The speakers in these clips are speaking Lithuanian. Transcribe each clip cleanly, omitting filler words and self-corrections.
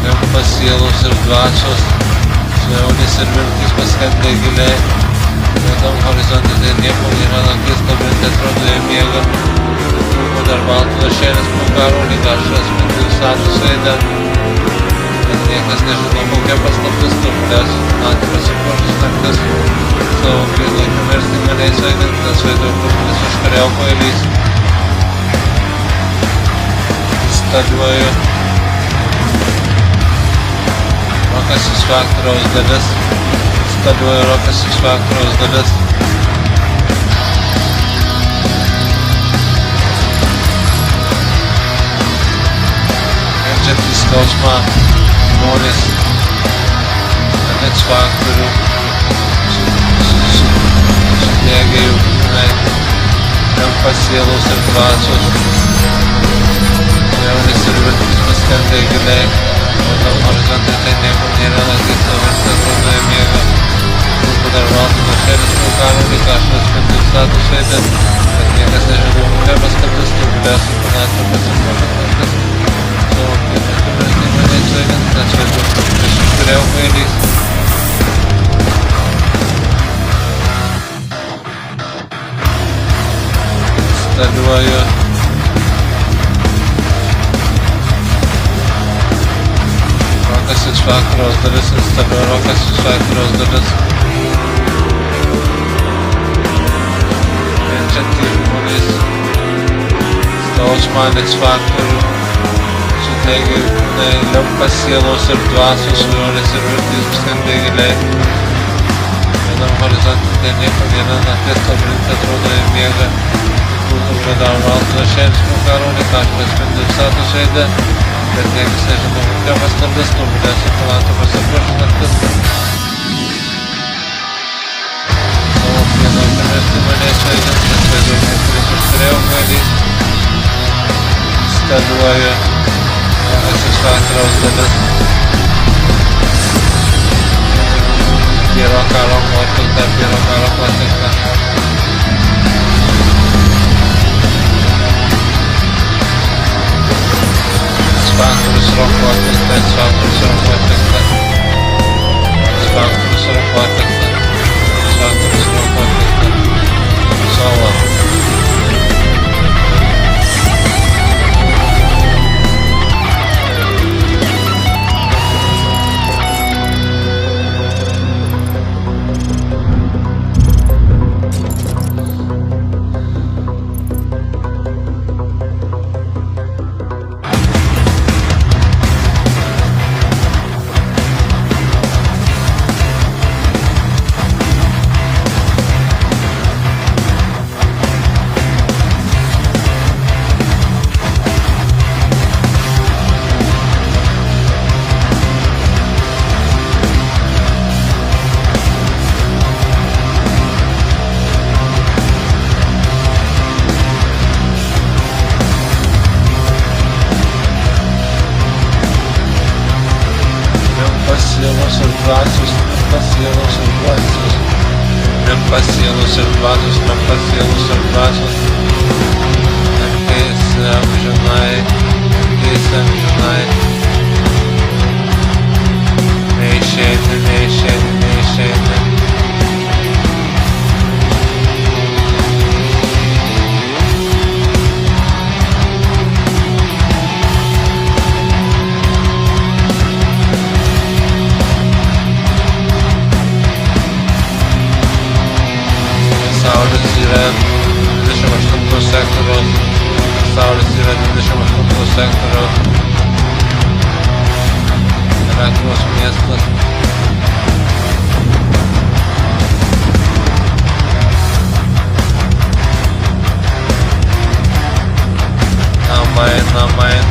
Limpa sielos ir dvasios, svajonės ir viltis paskendę giliai. Vietam horizonte tai nieko nėra, naktis labirinte atrodo jie miega. O dar baltų lašėlis po karo lyg ašras, mintų status veide. Bet niekas nežino, kokia paslaptis turpulės, naktį pasipuošus naktis. Savo laiką versti maniais vaidintas veido kurmis užkariauko eilys. Instaliuoju rokas iš faktoriaus dalis. Instaliuoju rokas iš faktoriaus dalis. Jantys skausmą žmonės net faktorių sudėgia jų kūnai, limpa sielos ir dvasios, svajonės ir viltis paskendę giliai. O tam horizonte tai nieko nėra, naktis labirinte atrodo jie miega. Turbūt dar baltų lašėlis po karo lyg ašras, mintų status veide. Bet niekas nežino, kokia paskaptis turpulės ir naktį pasipuošus naktis. Savo laiką versti maniais vaidintas veido kurmis užkariauko eilys. Instaliuoju rokas iš faktoriaus dalis. Instaliuoju rokas iš faktoriaus dalis. Jantys žmonės skausmą net faktorių sudėgia jų kūnai, limpa sielos ir dvasios, svajonės ir viltis paskendę giliai. Vienam horizonte tai nieko nėra, naktis labirinte atrodo jie miega. Turbūt dar baltų lašėlis po karo lyg ašras, mintų status veide. Bet niekas nežino, kokia paslaptis turpulės ir naktį pasipuošus naktis. Savo laiką versti maniais vaidintas veido kurmis užkariauko eilys. Instaliuoju rokas iš faktoriaus dalis. Piero karo atlikta. Faktorius roko atlikta. Solo.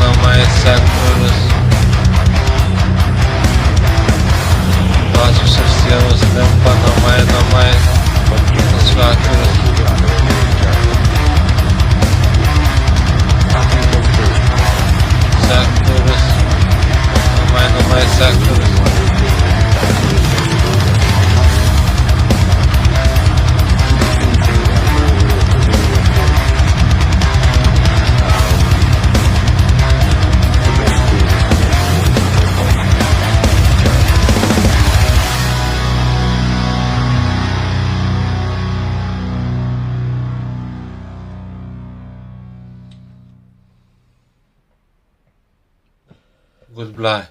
Namai sektorius. Dvasios ir sielos limpa namai. Tas faktorius. Sektorius. Namai sektorius. Goodbye.